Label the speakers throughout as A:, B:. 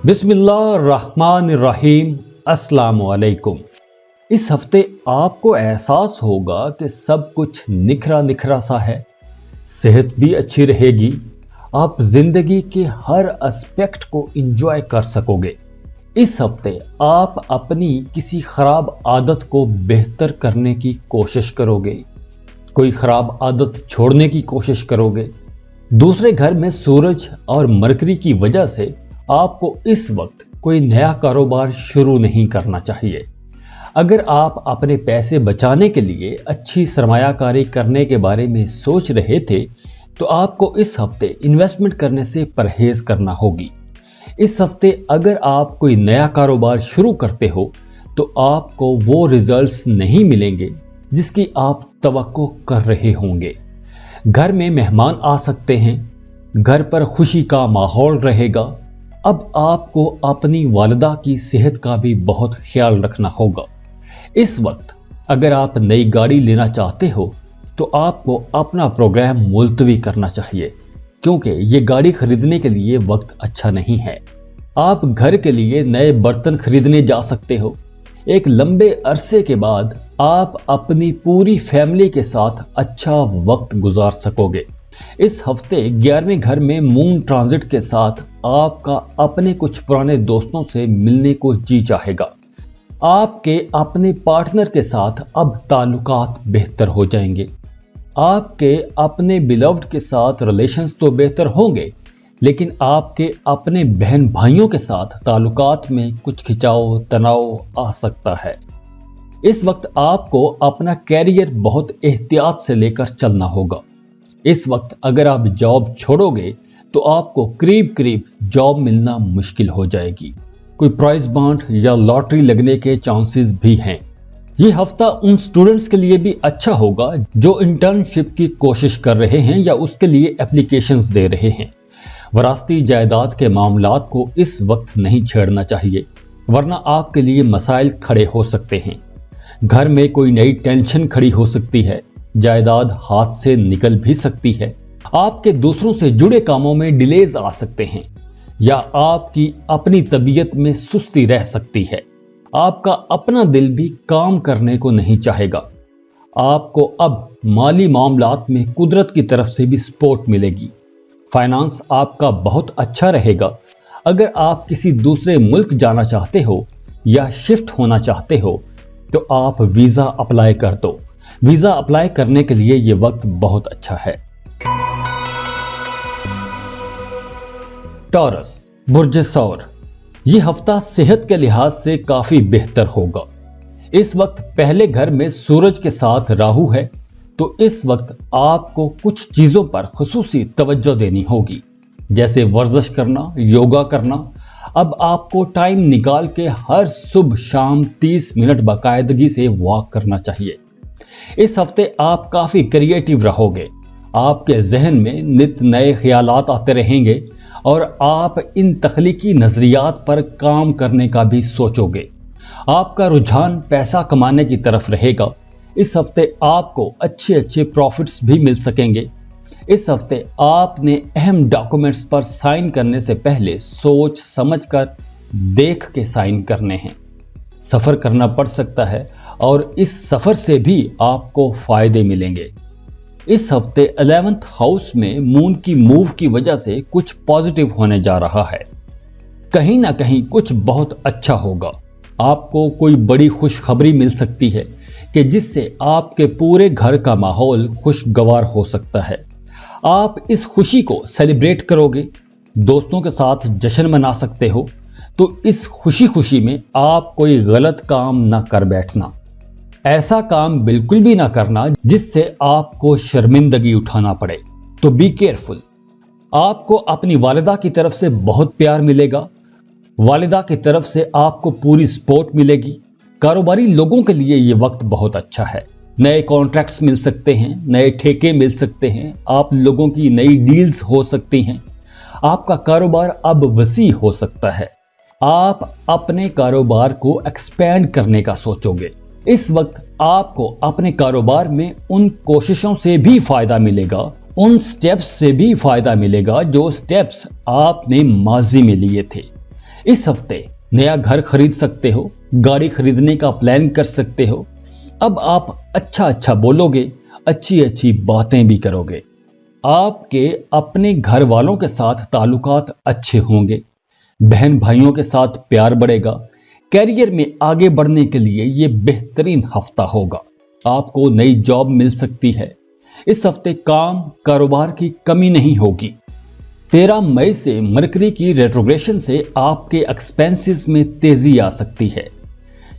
A: बिस्मिल्लाहिर्रहमानिर्रहीम। अस्सलाम वालेकुम। इस हफ्ते आपको एहसास होगा कि सब कुछ निखरा निखरा सा है। सेहत भी अच्छी रहेगी, आप जिंदगी के हर एस्पेक्ट को एंजॉय कर सकोगे। इस हफ्ते आप अपनी किसी खराब आदत को बेहतर करने की कोशिश करोगे, कोई खराब आदत छोड़ने की कोशिश करोगे। दूसरे घर में सूरज और मरकरी की वजह से आपको इस वक्त कोई नया कारोबार शुरू नहीं करना चाहिए। अगर आप अपने पैसे बचाने के लिए अच्छी सरमायाकारी करने के बारे में सोच रहे थे तो आपको इस हफ्ते इन्वेस्टमेंट करने से परहेज करना होगी। इस हफ्ते अगर आप कोई नया कारोबार शुरू करते हो तो आपको वो रिजल्ट्स नहीं मिलेंगे जिसकी आप तवक्को कर रहे होंगे। घर में मेहमान आ सकते हैं, घर पर खुशी का माहौल रहेगा। अब आपको अपनी वालिदा की सेहत का भी बहुत ख्याल रखना होगा। इस वक्त अगर आप नई गाड़ी लेना चाहते हो तो आपको अपना प्रोग्राम मुलतवी करना चाहिए, क्योंकि ये गाड़ी खरीदने के लिए वक्त अच्छा नहीं है। आप घर के लिए नए बर्तन खरीदने जा सकते हो। एक लंबे अरसे के बाद आप अपनी पूरी फैमिली के साथ अच्छा वक्त गुजार सकोगे। इस हफ्ते 11वें घर में मून ट्रांजिट के साथ आपका अपने कुछ पुराने दोस्तों से मिलने को जी चाहेगा। आपके अपने पार्टनर के साथ अब ताल्लुकात बेहतर हो जाएंगे। आपके अपने बिलव्ड के साथ रिलेशंस तो बेहतर होंगे, लेकिन आपके अपने बहन भाइयों के साथ ताल्लुकात में कुछ खिंचाव तनाव आ सकता है। इस वक्त आपको अपना कैरियर बहुत एहतियात से लेकर चलना होगा। इस वक्त अगर आप जॉब छोड़ोगे तो आपको करीब करीब जॉब मिलना मुश्किल हो जाएगी। कोई प्राइज बॉन्ड या लॉटरी लगने के चांसेस भी हैं। ये हफ्ता उन स्टूडेंट्स के लिए भी अच्छा होगा जो इंटर्नशिप की कोशिश कर रहे हैं या उसके लिए एप्लीकेशंस दे रहे हैं। वरासती जायदाद के मामलात को इस वक्त नहीं छेड़ना चाहिए, वरना आपके लिए मसाइल खड़े हो सकते हैं। घर में कोई नई टेंशन खड़ी हो सकती है, जायदाद हाथ से निकल भी सकती है। आपके दूसरों से जुड़े कामों में डिलेज आ सकते हैं या आपकी अपनी तबीयत में सुस्ती रह सकती है। आपका अपना दिल भी काम करने को नहीं चाहेगा। आपको अब माली मामलात में कुदरत की तरफ से भी सपोर्ट मिलेगी। फाइनेंस आपका बहुत अच्छा रहेगा। अगर आप किसी दूसरे मुल्क जाना चाहते हो या शिफ्ट होना चाहते हो तो आप वीजा अप्लाई कर दो। वीजा अप्लाई करने के लिए यह वक्त बहुत अच्छा है। टॉरस, बुर्ज सौर, यह हफ्ता सेहत के लिहाज से काफी बेहतर होगा। इस वक्त पहले घर में सूरज के साथ राहु है, तो इस वक्त आपको कुछ चीजों पर खुसूसी तवज्जो देनी होगी, जैसे वर्जिश करना, योगा करना। अब आपको टाइम निकाल के हर सुबह शाम 30 मिनट बाकायदगी से वॉक करना चाहिए। इस हफ्ते आप काफी क्रिएटिव रहोगे। आपके जहन में नित नए ख्यालात आते रहेंगे और आप इन तख्लीकी नजरियात पर काम करने का भी सोचोगे। आपका रुझान पैसा कमाने की तरफ रहेगा। इस हफ्ते आपको अच्छे प्रॉफिट्स भी मिल सकेंगे। इस हफ्ते आपने अहम डॉक्यूमेंट्स पर साइन करने से पहले सोच समझकर देख के साइन करने हैं। सफर करना पड़ सकता है और इस सफर से भी आपको फायदे मिलेंगे। इस हफ्ते 11th हाउस में मून की मूव की वजह से कुछ पॉजिटिव होने जा रहा है। कहीं ना कहीं कुछ बहुत अच्छा होगा। आपको कोई बड़ी खुशखबरी मिल सकती है कि जिससे आपके पूरे घर का माहौल खुशगवार हो सकता है। आप इस खुशी को सेलिब्रेट करोगे, दोस्तों के साथ जश्न मना सकते हो। तो इस खुशी में आप कोई गलत काम ना कर बैठना। ऐसा काम बिल्कुल भी ना करना जिससे आपको शर्मिंदगी उठाना पड़े। तो बी केयरफुल। आपको अपनी वालिदा की तरफ से बहुत प्यार मिलेगा। वालिदा की तरफ से आपको पूरी सपोर्ट मिलेगी। कारोबारी लोगों के लिए ये वक्त बहुत अच्छा है। नए कॉन्ट्रैक्ट्स मिल सकते हैं, नए ठेके मिल सकते हैं, आप लोगों की नई डील्स हो सकती हैं। आपका कारोबार अब वसी हो सकता है। आप अपने कारोबार को एक्सपैंड करने का सोचोगे। इस वक्त आपको अपने कारोबार में उन कोशिशों से भी फायदा मिलेगा, उन स्टेप्स से भी फायदा मिलेगा जो स्टेप्स आपने माजी में लिए थे। इस हफ्ते नया घर खरीद सकते हो, गाड़ी खरीदने का प्लान कर सकते हो। अब आप अच्छा अच्छा बोलोगे, अच्छी अच्छी बातें भी करोगे। आपके अपने घर वालों के साथ ताल्लुकात अच्छे होंगे, बहन भाइयों के साथ प्यार बढ़ेगा। कैरियर में आगे बढ़ने के लिए ये बेहतरीन हफ्ता होगा। आपको नई जॉब मिल सकती है। इस हफ्ते काम कारोबार की कमी नहीं होगी। 13 मई से मरकरी की रेट्रोग्रेशन से आपके एक्सपेंसेस में तेजी आ सकती है।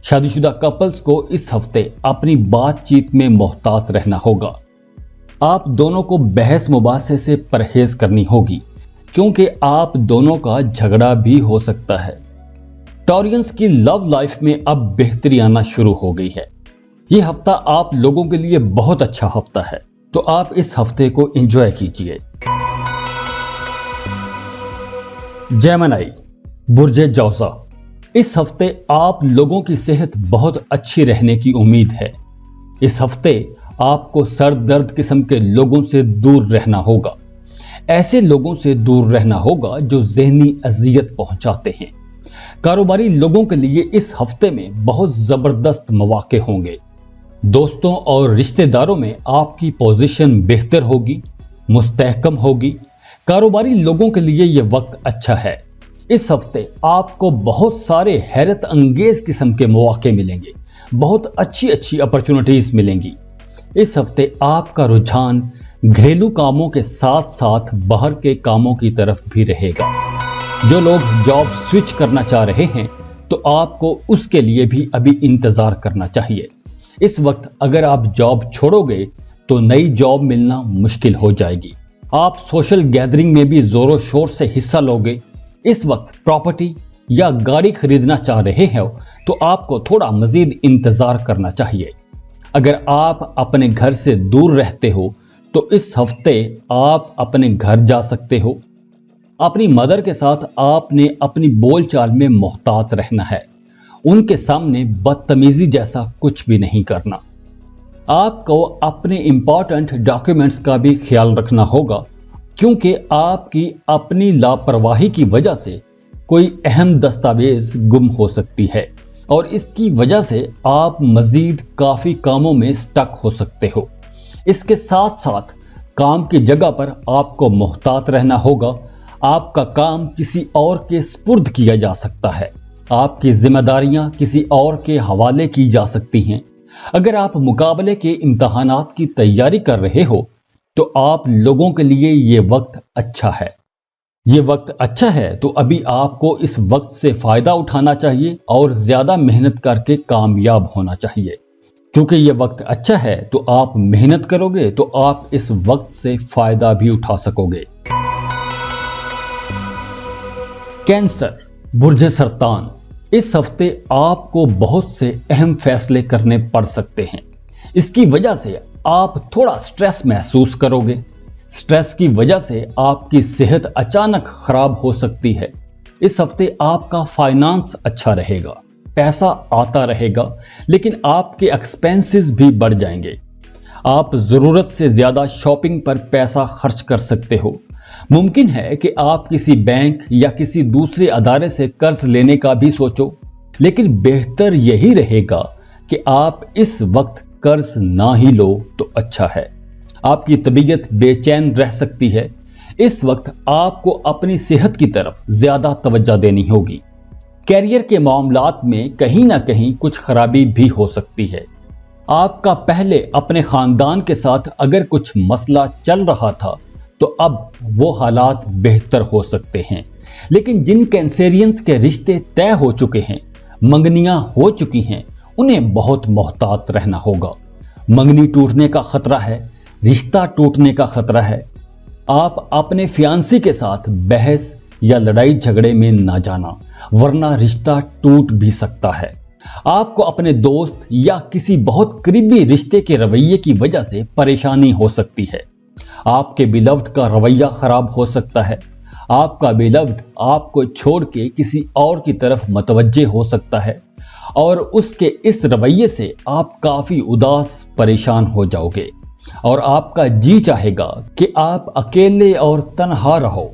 A: शादीशुदा कपल्स को इस हफ्ते अपनी बातचीत में मोहतात रहना होगा। आप दोनों को बहस मुबासे से परहेज करनी होगी, क्योंकि आप दोनों का झगड़ा भी हो सकता है। टॉरियंस की लव लाइफ में अब बेहतरी आना शुरू हो गई है। यह हफ्ता आप लोगों के लिए बहुत अच्छा हफ्ता है, तो आप इस हफ्ते को एंजॉय कीजिए। जेमिनी, बुर्जे जौजा, इस हफ्ते आप लोगों की सेहत बहुत अच्छी रहने की उम्मीद है। इस हफ्ते आपको सर दर्द किस्म के लोगों से दूर रहना होगा। ऐसे लोगों से दूर रहना होगा जो ज़हनी अजियत पहुंचाते हैं। कारोबारी लोगों के लिए इस हफ्ते में बहुत जबरदस्त मौके होंगे। दोस्तों और रिश्तेदारों में आपकी पोजीशन बेहतर होगी, मुस्तहकम होगी। कारोबारी लोगों के लिए यह वक्त अच्छा है। इस हफ्ते आपको बहुत सारे हैरत अंगेज किस्म के मौके मिलेंगे, बहुत अच्छी अच्छी अपॉर्चुनिटीज मिलेंगी। इस हफ्ते आपका रुझान घरेलू कामों के साथ साथ बाहर के कामों की तरफ भी रहेगा। जो लोग जॉब स्विच करना चाह रहे हैं, तो आपको उसके लिए भी अभी इंतजार करना चाहिए। इस वक्त अगर आप जॉब छोड़ोगे तो नई जॉब मिलना मुश्किल हो जाएगी। आप सोशल गैदरिंग में भी जोरों शोर से हिस्सा लोगे। इस वक्त प्रॉपर्टी या गाड़ी खरीदना चाह रहे हो तो आपको थोड़ा मजीद इंतजार करना चाहिए। अगर आप अपने घर से दूर रहते हो तो इस हफ्ते आप अपने घर जा सकते हो। अपनी मदर के साथ आपने अपनी बोलचाल में मोहतात रहना है। उनके सामने बदतमीजी जैसा कुछ भी नहीं करना। आपको अपने इंपॉर्टेंट डॉक्यूमेंट्स का भी ख्याल रखना होगा, क्योंकि आपकी अपनी लापरवाही की वजह से कोई अहम दस्तावेज गुम हो सकती है और इसकी वजह से आप मजीद काफी कामों में स्टक हो सकते हो। इसके साथ साथ काम की जगह पर आपको मोहतात रहना होगा। आपका काम किसी और के स्पुर्द किया जा सकता है। आपकी जिम्मेदारियां किसी और के हवाले की जा सकती हैं। अगर आप मुकाबले के इम्तहानात की तैयारी कर रहे हो तो आप लोगों के लिए ये वक्त अच्छा है। ये वक्त अच्छा है तो अभी आपको इस वक्त से फायदा उठाना चाहिए और ज्यादा मेहनत करके कामयाब होना चाहिए। क्योंकि ये वक्त अच्छा है तो आप मेहनत करोगे तो आप इस वक्त से फायदा भी उठा सकोगे। कैंसर, बुर्जे सरतान, इस हफ्ते आपको बहुत से अहम फैसले करने पड़ सकते हैं। इसकी वजह से आप थोड़ा स्ट्रेस महसूस करोगे। स्ट्रेस की वजह से आपकी सेहत अचानक खराब हो सकती है। इस हफ्ते आपका फाइनेंस अच्छा रहेगा, पैसा आता रहेगा, लेकिन आपके एक्सपेंसेस भी बढ़ जाएंगे। आप जरूरत से ज्यादा शॉपिंग पर पैसा खर्च कर सकते हो। मुमकिन है कि आप किसी बैंक या किसी दूसरे अदारे से कर्ज लेने का भी सोचो, लेकिन बेहतर यही रहेगा कि आप इस वक्त कर्ज ना ही लो तो अच्छा है। आपकी तबीयत बेचैन रह सकती है। इस वक्त आपको अपनी सेहत की तरफ ज्यादा तवज्जो देनी होगी। कैरियर के मामलात में कहीं ना कहीं कुछ खराबी भी हो सकती है। आपका पहले अपने खानदान के साथ अगर कुछ मसला चल रहा था तो अब वो हालात बेहतर हो सकते हैं, लेकिन जिन कैंसेरियंस के रिश्ते तय हो चुके हैं, मंगनियां हो चुकी हैं, उन्हें बहुत मोहतात रहना होगा। मंगनी टूटने का खतरा है, रिश्ता टूटने का खतरा है। आप अपने फियांसी के साथ बहस या लड़ाई झगड़े में ना जाना, वरना रिश्ता टूट भी सकता है। आपको अपने दोस्त या किसी बहुत करीबी रिश्ते के रवैये की वजह से परेशानी हो सकती है। आपके बिलव्ड का रवैया खराब हो सकता है। आपका बिलव्ड आपको छोड़ के किसी और की तरफ मतवज्जे हो सकता है और उसके इस रवैये से आप काफी उदास परेशान हो जाओगे और आपका जी चाहेगा कि आप अकेले और तन्हा रहो।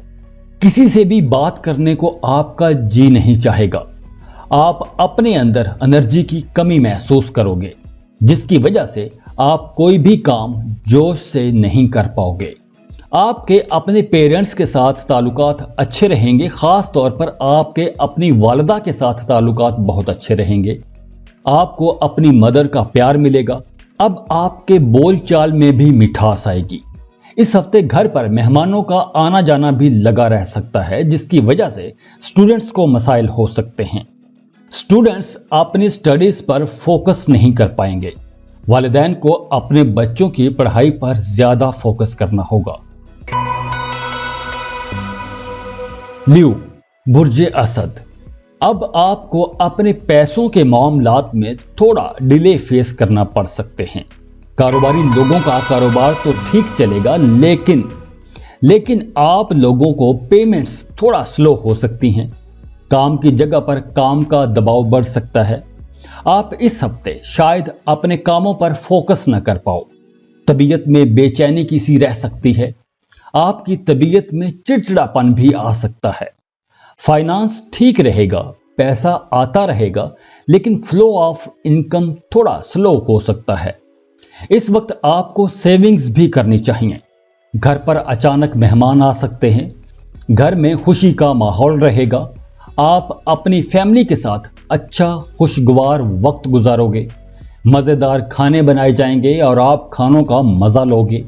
A: किसी से भी बात करने को आपका जी नहीं चाहेगा। आप अपने अंदर एनर्जी की कमी महसूस करोगे, जिसकी वजह से आप कोई भी काम जोश से नहीं कर पाओगे। आपके अपने पेरेंट्स के साथ ताल्लुकात अच्छे रहेंगे, खास तौर पर आपके अपनी वालिदा के साथ ताल्लुकात बहुत अच्छे रहेंगे। आपको अपनी मदर का प्यार मिलेगा। अब आपके बोलचाल में भी मिठास आएगी। इस हफ्ते घर पर मेहमानों का आना जाना भी लगा रह सकता है, जिसकी वजह से स्टूडेंट्स को मसाइल हो सकते हैं। स्टूडेंट्स अपनी स्टडीज पर फोकस नहीं कर पाएंगे। वालिदैन को अपने बच्चों की पढ़ाई पर ज्यादा फोकस करना होगा। ल्यू, बुर्ज असद, अब आपको अपने पैसों के मामलात में थोड़ा डिले फेस करना पड़ सकते हैं। कारोबारी लोगों का कारोबार तो ठीक चलेगा, लेकिन आप लोगों को पेमेंट्स थोड़ा स्लो हो सकती हैं। काम की जगह पर काम का दबाव बढ़ सकता है। आप इस हफ्ते शायद अपने कामों पर फोकस न कर पाओ। तबीयत में बेचैनी की सी रह सकती है। आपकी तबीयत में चिड़चिड़ापन भी आ सकता है। फाइनेंस ठीक रहेगा, पैसा आता रहेगा, लेकिन फ्लो ऑफ इनकम थोड़ा स्लो हो सकता है। इस वक्त आपको सेविंग्स भी करनी चाहिए। घर पर अचानक मेहमान आ सकते हैं। घर में खुशी का माहौल रहेगा। आप अपनी फैमिली के साथ अच्छा खुशगवार वक्त गुजारोगे। मजेदार खाने बनाए जाएंगे और आप खानों का मजा लोगे।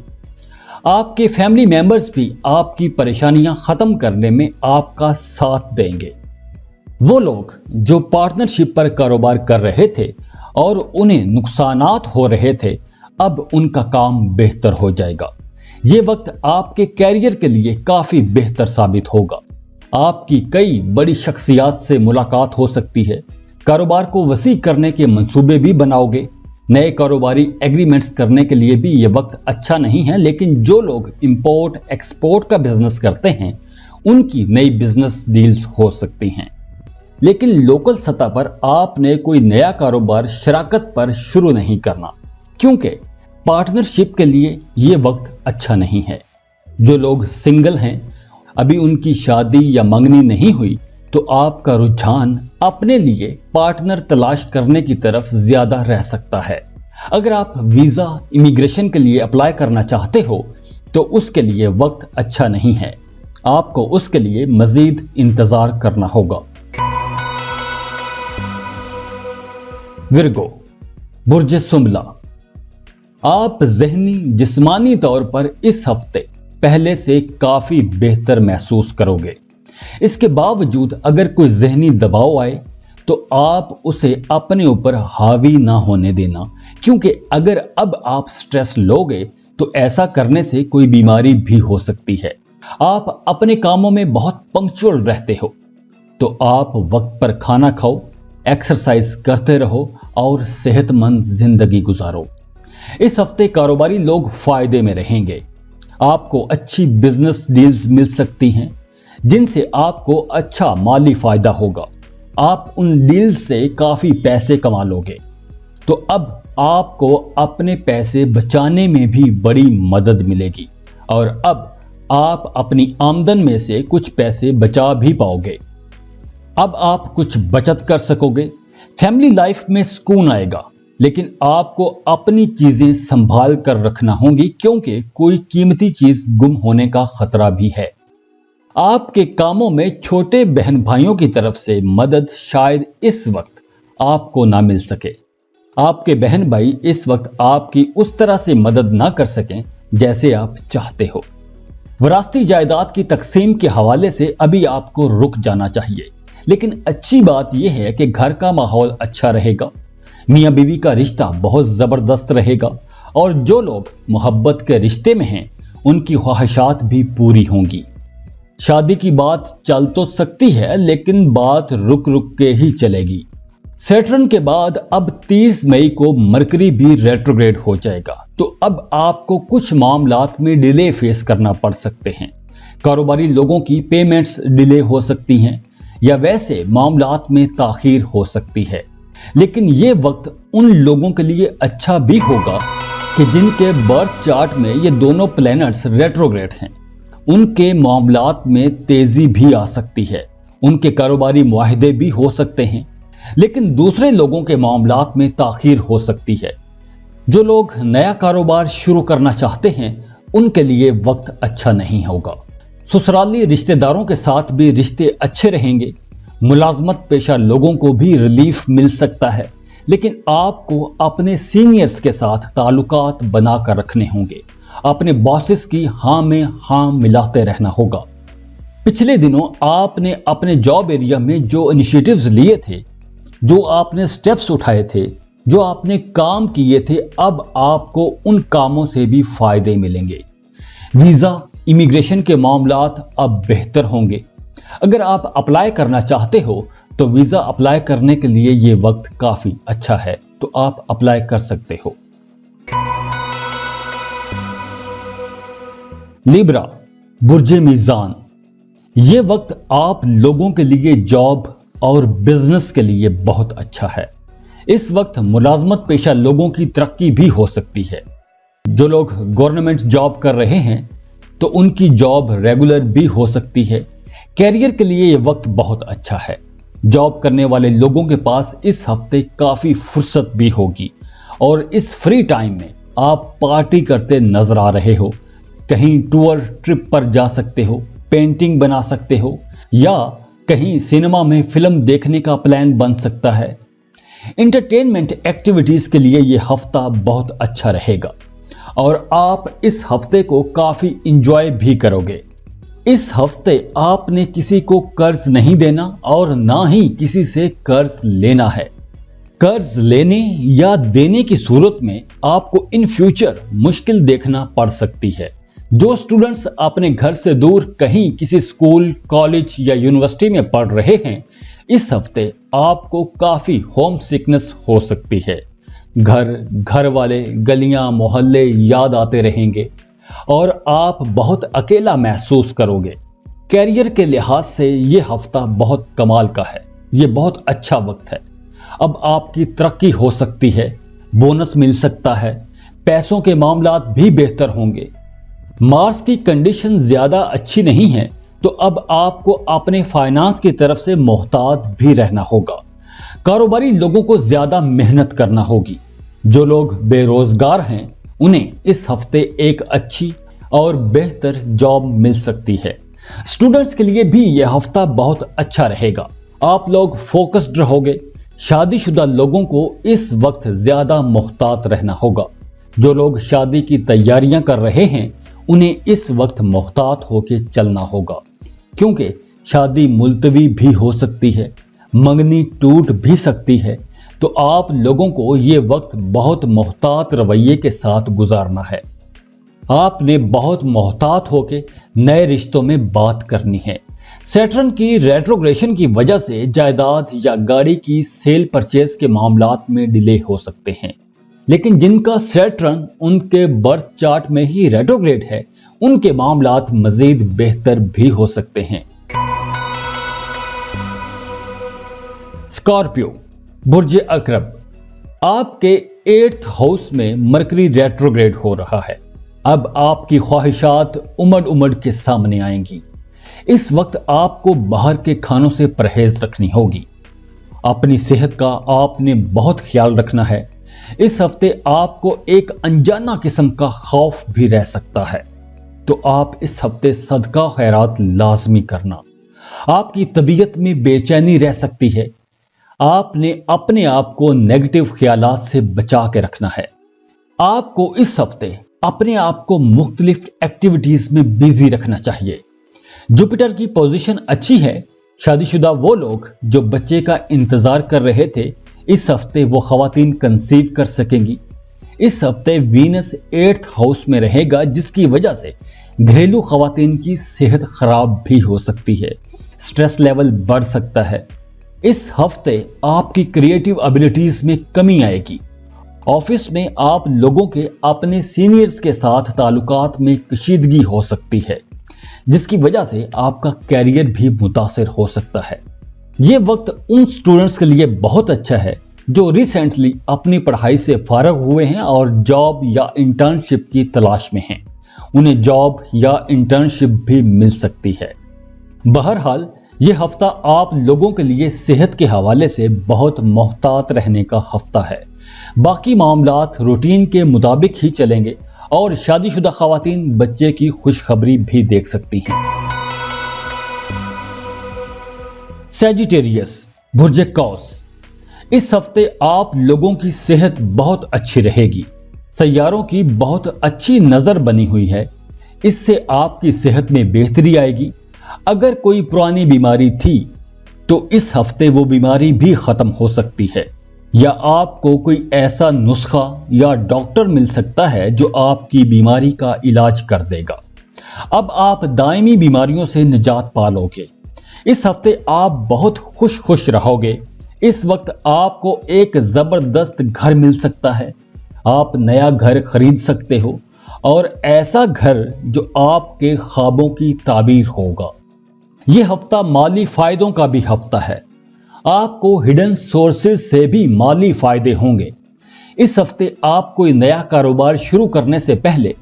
A: आपके फैमिली मेंबर्स भी आपकी परेशानियां खत्म करने में आपका साथ देंगे। वो लोग जो पार्टनरशिप पर कारोबार कर रहे थे और उन्हें नुकसानात हो रहे थे, अब उनका काम बेहतर हो जाएगा। ये वक्त आपके कैरियर के लिए काफी बेहतर साबित होगा। आपकी कई बड़ी शख्सियात से मुलाकात हो सकती है। कारोबार को वसी करने के मंसूबे भी बनाओगे। नए कारोबारी एग्रीमेंट्स करने के लिए भी ये वक्त अच्छा नहीं है, लेकिन जो लोग इंपोर्ट एक्सपोर्ट का बिजनेस करते हैं उनकी नई बिजनेस डील्स हो सकती हैं। लेकिन लोकल सतह पर आपने कोई नया कारोबार शराकत पर शुरू नहीं करना, क्योंकि पार्टनरशिप के लिए ये वक्त अच्छा नहीं है। जो लोग सिंगल हैं, अभी उनकी शादी या मंगनी नहीं हुई, तो आपका रुझान अपने लिए पार्टनर तलाश करने की तरफ ज्यादा रह सकता है। अगर आप वीजा इमिग्रेशन के लिए अप्लाई करना चाहते हो तो उसके लिए वक्त अच्छा नहीं है। आपको उसके लिए मजीद इंतजार करना होगा। विर्गो, बुर्ज सुमला, आप ज़हनी जिस्मानी तौर पर इस हफ्ते पहले से काफी बेहतर महसूस करोगे। इसके बावजूद अगर कोई ज़हनी दबाव आए तो आप उसे अपने ऊपर हावी ना होने देना, क्योंकि अगर अब आप स्ट्रेस लोगे तो ऐसा करने से कोई बीमारी भी हो सकती है। आप अपने कामों में बहुत पंक्चुअल रहते हो, तो आप वक्त पर खाना खाओ, एक्सरसाइज करते रहो और सेहतमंद जिंदगी गुजारो। इस हफ्ते कारोबारी लोग फायदे में रहेंगे। आपको अच्छी बिजनेस डील्स मिल सकती हैं जिनसे आपको अच्छा माली फायदा होगा। आप उन डील्स से काफी पैसे कमा लोगे, तो अब आपको अपने पैसे बचाने में भी बड़ी मदद मिलेगी और अब आप अपनी आमदन में से कुछ पैसे बचा भी पाओगे। अब आप कुछ बचत कर सकोगे। फैमिली लाइफ में सुकून आएगा, लेकिन आपको अपनी चीजें संभाल कर रखना होगी, क्योंकि कोई कीमती चीज गुम होने का खतरा भी है। आपके कामों में छोटे बहन भाइयों की तरफ से मदद शायद इस वक्त आपको ना मिल सके। आपके बहन भाई इस वक्त आपकी उस तरह से मदद ना कर सकें जैसे आप चाहते हो। विरासती जायदाद की तकसीम के हवाले से अभी आपको रुक जाना चाहिए, लेकिन अच्छी बात यह है कि घर का माहौल अच्छा रहेगा। मियां बीवी का रिश्ता बहुत जबरदस्त रहेगा और जो लोग मोहब्बत के रिश्ते में हैं उनकी ख्वाहिशात भी पूरी होंगी। शादी की बात चल तो सकती है, लेकिन बात रुक रुक के ही चलेगी। सैटर्न के बाद अब 30 मई को मरकरी भी रेट्रोग्रेड हो जाएगा, तो अब आपको कुछ मामलात में डिले फेस करना पड़ सकते हैं। कारोबारी लोगों की पेमेंट्स डिले हो सकती हैं या वैसे मामलात में ताखीर हो सकती है। लेकिन ये वक्त उन लोगों के लिए अच्छा भी होगा कि जिनके बर्थ चार्ट में ये दोनों प्लैनेट्स रेट्रोग्रेड हैं। ان کے معاملات میں تیزی بھی آ سکتی ہے، ان کے کاروباری معاہدے بھی ہو سکتے ہیں، لیکن دوسرے لوگوں کے معاملات میں تاخیر ہو سکتی ہے۔ جو لوگ نیا کاروبار شروع کرنا چاہتے ہیں ان کے لیے وقت اچھا نہیں ہوگا۔ سسرالی رشتہ داروں کے ساتھ بھی رشتے اچھے رہیں گے۔ ملازمت پیشہ لوگوں کو بھی ریلیف مل سکتا ہے، لیکن آپ کو اپنے سینئرز کے ساتھ تعلقات بنا کر رکھنے ہوں گے۔ اپنے باسز کی ہاں میں ہاں ملاتے رہنا ہوگا۔ پچھلے دنوں آپ نے اپنے جاب ایریا میں جو انیشیٹیوز لیے تھے، جو آپ نے سٹیپس اٹھائے تھے، جو آپ نے کام کیے تھے، اب آپ کو ان کاموں سے بھی فائدے ملیں گے۔ ویزا، امیگریشن کے معاملات اب بہتر ہوں گے۔ اگر آپ اپلائی کرنا چاہتے ہو تو ویزا اپلائی کرنے کے لیے یہ وقت کافی اچھا ہے، تو آپ اپلائی کر سکتے ہو۔ لیبرا، برج میزان، یہ وقت آپ لوگوں کے لیے جاب اور بزنس کے لیے بہت اچھا ہے۔ اس وقت ملازمت پیشہ لوگوں کی ترقی بھی ہو سکتی ہے۔ جو لوگ گورنمنٹ جاب کر رہے ہیں تو ان کی جاب ریگولر بھی ہو سکتی ہے۔ کیریئر کے لیے یہ وقت بہت اچھا ہے۔ جاب کرنے والے لوگوں کے پاس اس ہفتے کافی فرصت بھی ہوگی، اور اس فری ٹائم میں آپ پارٹی کرتے نظر آ رہے ہو۔ کہیں ٹور ٹرپ پر جا سکتے ہو، پینٹنگ بنا سکتے ہو، یا کہیں سینما میں فلم دیکھنے کا پلان بن سکتا ہے۔ انٹرٹینمنٹ ایکٹیویٹیز کے لیے یہ ہفتہ بہت اچھا رہے گا، اور آپ اس ہفتے کو کافی انجوائے بھی کرو گے۔ اس ہفتے آپ نے کسی کو قرض نہیں دینا اور نہ ہی کسی سے قرض لینا ہے۔ قرض لینے یا دینے کی صورت میں آپ کو ان فیوچر مشکل دیکھنا پڑ سکتی ہے۔ جو اسٹوڈنٹس اپنے گھر سے دور کہیں کسی اسکول، کالج یا یونیورسٹی میں پڑھ رہے ہیں، اس ہفتے آپ کو کافی ہوم سکنس ہو سکتی ہے۔ گھر والے، گلیاں، محلے یاد آتے رہیں گے اور آپ بہت اکیلا محسوس کرو گے۔ کیریئر کے لحاظ سے یہ ہفتہ بہت کمال کا ہے۔ یہ بہت اچھا وقت ہے۔ اب آپ کی ترقی ہو سکتی ہے، بونس مل سکتا ہے، پیسوں کے معاملات بھی بہتر ہوں گے۔ مارس کی کنڈیشن زیادہ اچھی نہیں ہے، تو اب آپ کو اپنے فائنانس کی طرف سے محتاط بھی رہنا ہوگا۔ کاروباری لوگوں کو زیادہ محنت کرنا ہوگی۔ جو لوگ بے روزگار ہیں انہیں اس ہفتے ایک اچھی اور بہتر جاب مل سکتی ہے۔ اسٹوڈنٹس کے لیے بھی یہ ہفتہ بہت اچھا رہے گا۔ آپ لوگ فوکسڈ رہو گے۔ شادی شدہ لوگوں کو اس وقت زیادہ محتاط رہنا ہوگا۔ جو لوگ شادی کی تیاریاں کر رہے ہیں انہیں اس وقت محتاط ہو کے چلنا ہوگا، کیونکہ شادی ملتوی بھی ہو سکتی ہے، منگنی ٹوٹ بھی سکتی ہے۔ تو آپ لوگوں کو یہ وقت بہت محتاط رویے کے ساتھ گزارنا ہے۔ آپ نے بہت محتاط ہو کے نئے رشتوں میں بات کرنی ہے۔ سیٹرن کی ریٹروگریشن کی وجہ سے جائیداد یا گاڑی کی سیل پرچیز کے معاملات میں ڈیلے ہو سکتے ہیں، لیکن جن کا سیٹرن ان کے برتھ چارٹ میں ہی ریٹروگریڈ ہے ان کے معاملات مزید بہتر بھی ہو سکتے ہیں۔ اسکارپیو، برج عقرب، آپ کے 8th ہاؤس میں مرکری ریٹروگریڈ ہو رہا ہے۔ اب آپ کی خواہشات امڑ کے سامنے آئیں گی۔ اس وقت آپ کو باہر کے کھانوں سے پرہیز رکھنی ہوگی۔ اپنی صحت کا آپ نے بہت خیال رکھنا ہے۔ اس ہفتے آپ کو ایک انجانا قسم کا خوف بھی رہ سکتا ہے، تو آپ اس ہفتے صدقہ خیرات لازمی کرنا۔ آپ کی طبیعت میں بے چینی رہ سکتی ہے۔ آپ نے اپنے آپ کو نیگیٹو خیالات سے بچا کے رکھنا ہے۔ آپ کو اس ہفتے اپنے آپ کو مختلف ایکٹیویٹیز میں بیزی رکھنا چاہیے۔ جوپیٹر کی پوزیشن اچھی ہے۔ شادی شدہ وہ لوگ جو بچے کا انتظار کر رہے تھے، اس ہفتے وہ خواتین کنسیو کر سکیں گی۔ اس ہفتے وینس 8th ہاؤس میں رہے گا، جس کی وجہ سے گھریلو خواتین کی صحت خراب بھی ہو سکتی ہے۔ سٹریس لیول بڑھ سکتا ہے۔ اس ہفتے آپ کی کریٹیو ایبلٹیز میں کمی آئے گی۔ آفس میں آپ لوگوں کے اپنے سینئرز کے ساتھ تعلقات میں کشیدگی ہو سکتی ہے، جس کی وجہ سے آپ کا کیریئر بھی متاثر ہو سکتا ہے۔ یہ وقت ان سٹوڈنٹس کے لیے بہت اچھا ہے جو ریسنٹلی اپنی پڑھائی سے فارغ ہوئے ہیں اور جاب یا انٹرنشپ کی تلاش میں ہیں۔ उन्हें जॉब या इंटर्नशिप भी मिल सकती है। बहरहाल यह हफ्ता आप लोगों के लिए सेहत के हवाले से बहुत मोहतात रहने का हफ्ता है। बाकी मामलात रूटीन के मुताबिक ही चलेंगे और शादीशुदा खवातीन बच्चे की खुशखबरी भी देख सकती हैं। सैजिटेरियस, बुर्ज कौस, इस हफ्ते आप लोगों की सेहत बहुत अच्छी रहेगी। सैयारों की बहुत अच्छी नजर बनी हुई है, इससे आपकी सेहत में बेहतरी आएगी। अगर कोई पुरानी बीमारी थी तो इस हफ्ते वो बीमारी भी खत्म हो सकती है, या आपको कोई ऐसा नुस्खा या डॉक्टर मिल सकता है जो आपकी बीमारी का इलाज कर देगा। अब आप दायमी बीमारियों से निजात पालोगे। इस हफ्ते आप बहुत खुश रहोगे। इस वक्त आपको एक जबरदस्त घर मिल सकता है। आप नया घर खरीद सकते हो और ऐसा घर जो आपके ख्वाबों की ताबीर होगा। यह हफ्ता माली फायदों का भी हफ्ता है। आपको हिडन सोर्सेज से भी माली फायदे होंगे। इस हफ्ते आप कोई नया कारोबार शुरू करने से पहले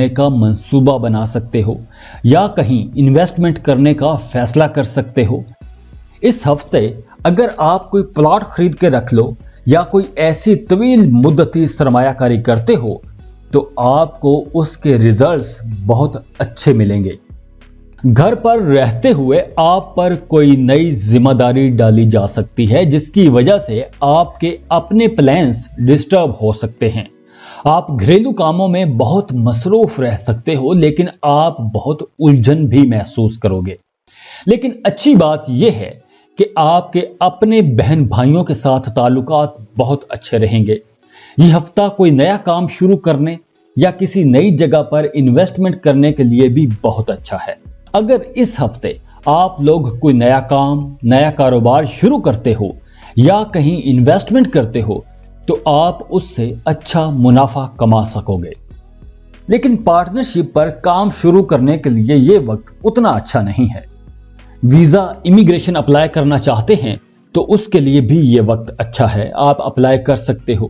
A: का मंसूबा बना सकते हो या कहीं इन्वेस्टमेंट करने का फैसला कर सकते हो। इस हफ्ते अगर आप कोई प्लॉट खरीद के रख लो या कोई ऐसी तवील मुद्दती सरमायाकारी करते हो तो आपको उसके रिजल्ट्स बहुत अच्छे मिलेंगे। घर पर रहते हुए आप पर कोई नई जिम्मेदारी डाली जा सकती है जिसकी वजह से आपके अपने प्लान्स डिस्टर्ब हो सकते हैं। आप घरेलू कामों में बहुत मसरूफ रह सकते हो, लेकिन आप बहुत उलझन भी महसूस करोगे। लेकिन अच्छी बात यह है कि आपके अपने बहन भाइयों के साथ ताल्लुकात बहुत अच्छे रहेंगे। यह हफ्ता कोई नया काम शुरू करने या किसी नई जगह पर इन्वेस्टमेंट करने के लिए भी बहुत अच्छा है। अगर इस हफ्ते आप लोग कोई नया काम, नया कारोबार शुरू करते हो या कहीं इन्वेस्टमेंट करते हो तो आप उससे अच्छा मुनाफा कमा सकोगे। लेकिन पार्टनरशिप पर काम शुरू करने के लिए यह वक्त उतना अच्छा नहीं है। वीजा, इमिग्रेशन अप्लाई करना चाहते हैं तो उसके लिए भी यह वक्त अच्छा है, आप अप्लाई कर सकते हो।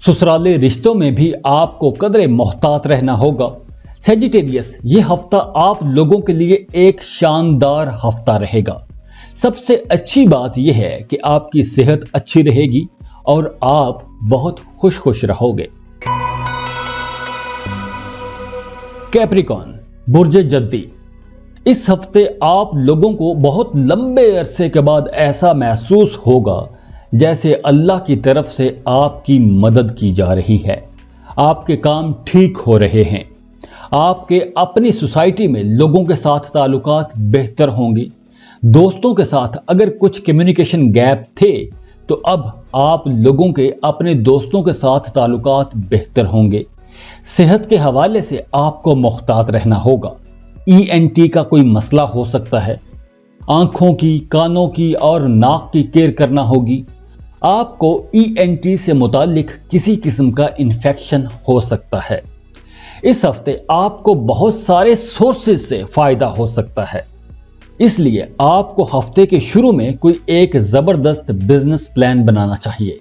A: ससुराले रिश्तों में भी आपको कदरे मोहतात रहना होगा। सैजिटेरियस, यह हफ्ता आप लोगों के लिए एक शानदार हफ्ता रहेगा। सबसे अच्छी बात यह है कि आपकी सेहत अच्छी रहेगी और आप बहुत खुश रहोगे। कैप्रिकॉर्न, बुर्ज जद्दी, इस हफ्ते आप लोगों को बहुत लंबे अरसे के बाद ऐसा महसूस होगा जैसे अल्लाह की तरफ से आपकी मदद की जा रही है। आपके काम ठीक हो रहे हैं। आपके अपनी सोसाइटी में लोगों के साथ ताल्लुकात बेहतर होंगे। दोस्तों के साथ अगर कुछ कम्युनिकेशन गैप थे तो अब आप लोगों के अपने दोस्तों के साथ ताल्लुकात बेहतर होंगे। सेहत के हवाले से आपको मोहतात रहना होगा। ENT का कोई मसला हो सकता है। आंखों की, कानों की और नाक की केयर करना होगी। आपको ENT से मुतालिक किसी किस्म का इन्फेक्शन हो सकता है। इस हफ्ते आपको बहुत सारे सोर्सेज से फायदा हो सकता है, इसलिए आपको हफ्ते के शुरू में कोई एक जबरदस्त बिजनेस प्लान बनाना चाहिए।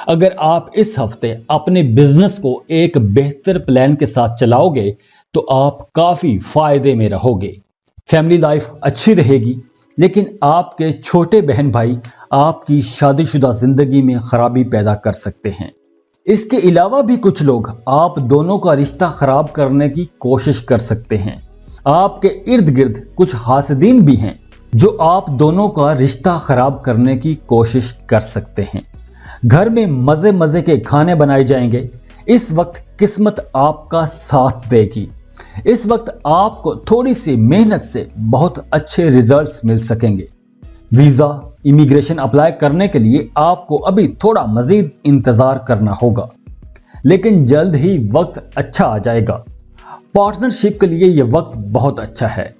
A: अगर आप इस हफ्ते अपने बिजनेस को एक बेहतर प्लान के साथ चलाओगे तो आप काफी फायदे में रहोगे। फैमिली लाइफ अच्छी रहेगी, लेकिन आपके छोटे बहन भाई आपकी शादीशुदा जिंदगी में खराबी पैदा कर सकते हैं। इसके अलावा भी कुछ लोग आप दोनों का रिश्ता खराब करने की कोशिश कर सकते हैं। आपके इर्द गिर्द कुछ हासिदीन भी हैं जो आप दोनों का रिश्ता खराब करने की कोशिश कर सकते हैं। घर में मजे मजे के खाने बनाए जाएंगे। इस वक्त किस्मत आपका साथ देगी। इस वक्त आपको थोड़ी सी मेहनत से बहुत अच्छे रिजल्ट्स मिल सकेंगे। वीजा, इमिग्रेशन अप्लाई करने के लिए आपको अभी थोड़ा मजीद इंतजार करना होगा, लेकिन जल्द ही वक्त अच्छा आ जाएगा। पार्टनरशिप के लिए यह वक्त बहुत अच्छा है,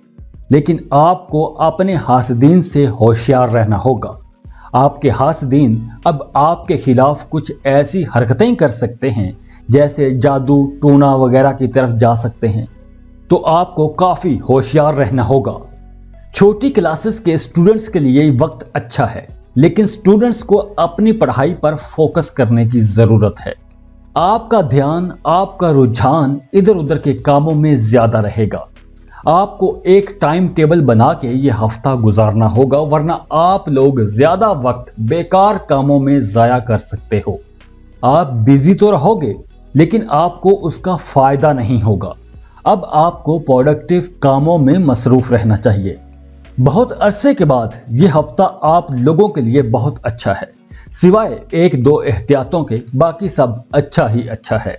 A: लेकिन आपको अपने हासिदीन से होशियार रहना होगा। आपके हासिदीन अब आपके खिलाफ कुछ ऐसी हरकतें कर सकते हैं जैसे जादू टूना वगैरह की तरफ जा सकते हैं, तो आपको काफी होशियार रहना होगा। छोटी क्लासेस के स्टूडेंट्स के लिए वक्त अच्छा है, लेकिन स्टूडेंट्स को अपनी पढ़ाई पर फोकस करने की जरूरत है। آپ کا دھیان، آپ کا رجحان ادھر ادھر کے کاموں میں زیادہ رہے گا۔ آپ کو ایک ٹائم ٹیبل بنا کے یہ ہفتہ گزارنا ہوگا، ورنہ آپ لوگ زیادہ وقت بیکار کاموں میں ضائع کر سکتے ہو۔ آپ بزی تو رہو گے لیکن آپ کو اس کا فائدہ نہیں ہوگا۔ اب آپ کو پروڈکٹیو کاموں میں مصروف رہنا چاہیے۔ بہت عرصے کے بعد یہ ہفتہ آپ لوگوں کے لیے بہت اچھا ہے، سوائے ایک دو احتیاطوں کے باقی سب اچھا ہی اچھا ہے۔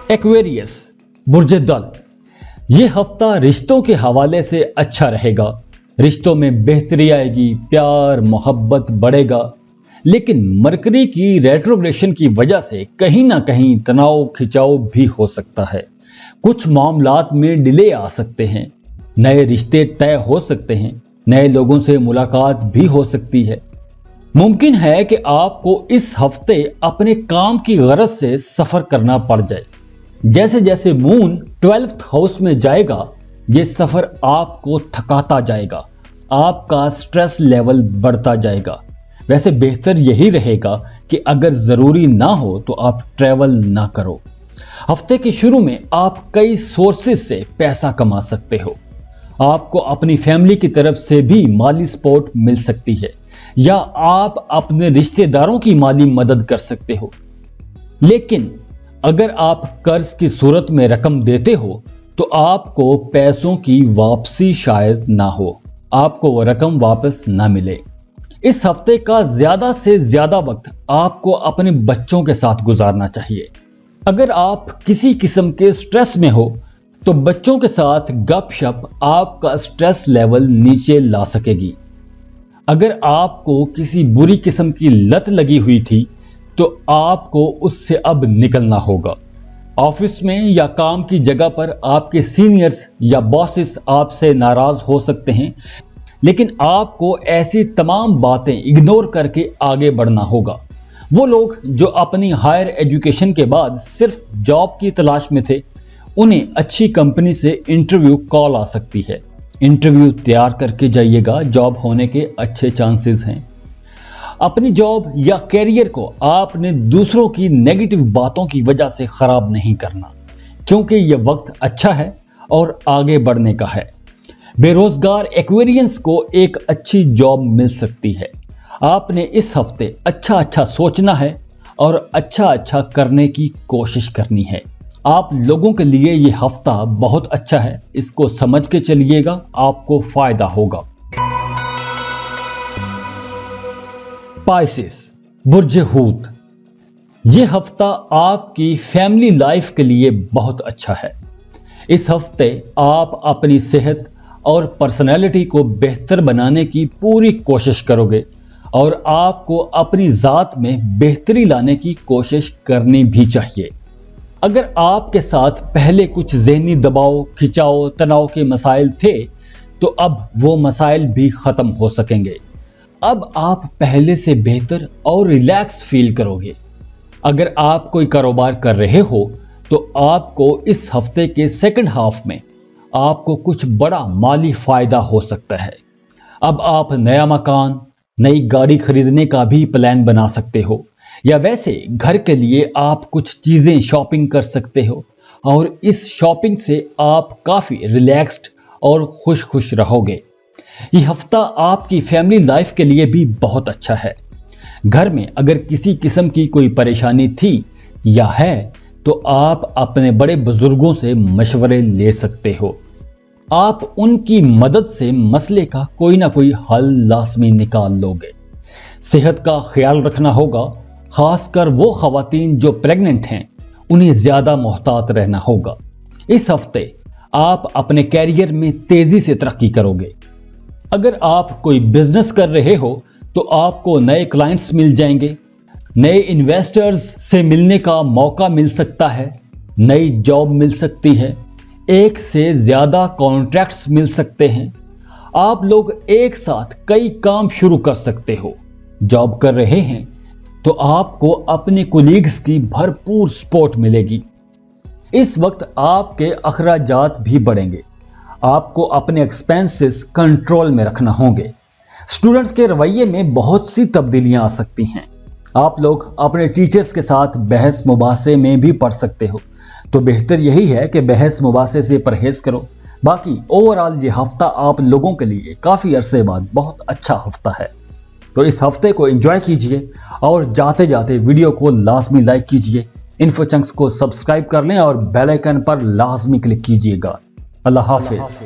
A: ایکویریس، برج دل، یہ ہفتہ رشتوں کے حوالے سے اچھا رہے گا۔ رشتوں میں بہتری آئے گی، پیار محبت بڑھے گا، لیکن مرکری کی ریٹروگریشن کی وجہ سے کہیں نہ کہیں تناؤ کھچاؤ بھی ہو سکتا ہے۔ کچھ معاملات میں ڈیلے آ سکتے ہیں، نئے رشتے طے ہو سکتے ہیں، نئے لوگوں سے ملاقات بھی ہو سکتی ہے۔ ممکن ہے کہ آپ کو اس ہفتے اپنے کام کی غرض سے سفر کرنا پڑ جائے۔ جیسے جیسے مون 12th ہاؤس میں جائے گا، یہ سفر آپ کو تھکاتا جائے گا، آپ کا سٹریس لیول بڑھتا جائے گا۔ ویسے بہتر یہی رہے گا کہ اگر ضروری نہ ہو تو آپ ٹریول نہ کرو۔ ہفتے کے شروع میں آپ کئی سورسز سے پیسہ کما سکتے ہو۔ آپ کو اپنی فیملی کی طرف سے بھی مالی سپورٹ مل سکتی ہے، یا آپ اپنے رشتہ داروں کی مالی مدد کر سکتے ہو۔ لیکن اگر آپ قرض کی صورت میں رقم دیتے ہو تو آپ کو پیسوں کی واپسی شاید نہ ہو، آپ کو وہ رقم واپس نہ ملے۔ اس ہفتے کا زیادہ سے زیادہ وقت آپ کو اپنے بچوں کے ساتھ گزارنا چاہیے۔ اگر آپ کسی قسم کے سٹریس میں ہو تو بچوں کے ساتھ گپ شپ آپ کا سٹریس لیول نیچے لا سکے گی۔ اگر آپ کو کسی بری قسم کی لت لگی ہوئی تھی تو آپ کو اس سے اب نکلنا ہوگا۔ آفس میں یا کام کی جگہ پر آپ کے سینئرز یا باسز آپ سے ناراض ہو سکتے ہیں، لیکن آپ کو ایسی تمام باتیں اگنور کر کے آگے بڑھنا ہوگا۔ وہ لوگ جو اپنی ہائر ایجوکیشن کے بعد صرف جاب کی تلاش میں تھے، انہیں اچھی کمپنی سے انٹرویو کال آ سکتی ہے۔ انٹرویو تیار کر کے جائیے گا، جاب ہونے کے اچھے چانسز ہیں۔ اپنی جاب یا کیریئر کو آپ نے دوسروں کی نیگیٹو باتوں کی وجہ سے خراب نہیں کرنا، کیونکہ یہ وقت اچھا ہے اور آگے بڑھنے کا ہے۔ بے روزگار ایکویرینس کو ایک اچھی جاب مل سکتی ہے۔ آپ نے اس ہفتے اچھا سوچنا ہے اور اچھا کرنے کی کوشش کرنی ہے۔ آپ لوگوں کے لیے یہ ہفتہ بہت اچھا ہے، اس کو سمجھ کے چلیے گا، آپ کو فائدہ ہوگا۔ پائسس، برج ہوت، یہ ہفتہ آپ کی فیملی لائف کے لیے بہت اچھا ہے۔ اس ہفتے آپ اپنی صحت اور پرسنالٹی کو بہتر بنانے کی پوری کوشش کرو گے، اور آپ کو اپنی ذات میں بہتری لانے کی کوشش کرنی بھی چاہیے۔ اگر آپ کے ساتھ پہلے کچھ ذہنی دباؤ، کھچاؤ، تناؤ کے مسائل تھے تو اب وہ مسائل بھی ختم ہو سکیں گے۔ اب آپ پہلے سے بہتر اور ریلیکس فیل کرو گے۔ اگر آپ کوئی کاروبار کر رہے ہو تو آپ کو اس ہفتے کے سیکنڈ ہاف میں آپ کو کچھ بڑا مالی فائدہ ہو سکتا ہے۔ اب آپ نیا مکان، نئی گاڑی خریدنے کا بھی پلان بنا سکتے ہو، یا ویسے گھر کے لیے آپ کچھ چیزیں شاپنگ کر سکتے ہو، اور اس شاپنگ سے آپ کافی ریلیکسڈ اور خوش رہو گے۔ یہ ہفتہ آپ کی فیملی لائف کے لیے بھی بہت اچھا ہے۔ گھر میں اگر کسی قسم کی کوئی پریشانی تھی یا ہے تو آپ اپنے بڑے بزرگوں سے مشورے لے سکتے ہو۔ آپ ان کی مدد سے مسئلے کا کوئی نہ کوئی حل لازمی نکال لو گے۔ صحت کا خیال رکھنا ہوگا، خاص کر وہ خواتین جو پریگننٹ ہیں، انہیں زیادہ محتاط رہنا ہوگا۔ اس ہفتے آپ اپنے کیریئر میں تیزی سے ترقی کرو گے۔ اگر آپ کوئی بزنس کر رہے ہو تو آپ کو نئے کلائنٹس مل جائیں گے، نئے انویسٹرز سے ملنے کا موقع مل سکتا ہے، نئی جاب مل سکتی ہے، ایک سے زیادہ کانٹریکٹس مل سکتے ہیں۔ آپ لوگ ایک ساتھ کئی کام شروع کر سکتے ہو۔ جاب کر رہے ہیں تو آپ کو اپنے کولیگز کی بھرپور سپورٹ ملے گی۔ اس وقت آپ کے اخراجات بھی بڑھیں گے۔ آپ کو اپنے ایکسپینسز کنٹرول میں رکھنا ہوں گے۔ اسٹوڈنٹس کے رویے میں بہت سی تبدیلیاں آ سکتی ہیں۔ آپ لوگ اپنے ٹیچرز کے ساتھ بحث مباحثے میں بھی پڑھ سکتے ہو، تو بہتر یہی ہے کہ بحث مباحثے سے پرہیز کرو۔ باقی اوورآل یہ ہفتہ آپ لوگوں کے لیے کافی عرصے بعد بہت اچھا ہفتہ ہے، تو اس ہفتے کو انجوائے کیجئے اور جاتے جاتے ویڈیو کو لازمی لائک کیجئے، انفو چنکس کو سبسکرائب کر لیں اور بیل آئیکن پر لازمی کلک کیجئے گا۔ اللہ حافظ۔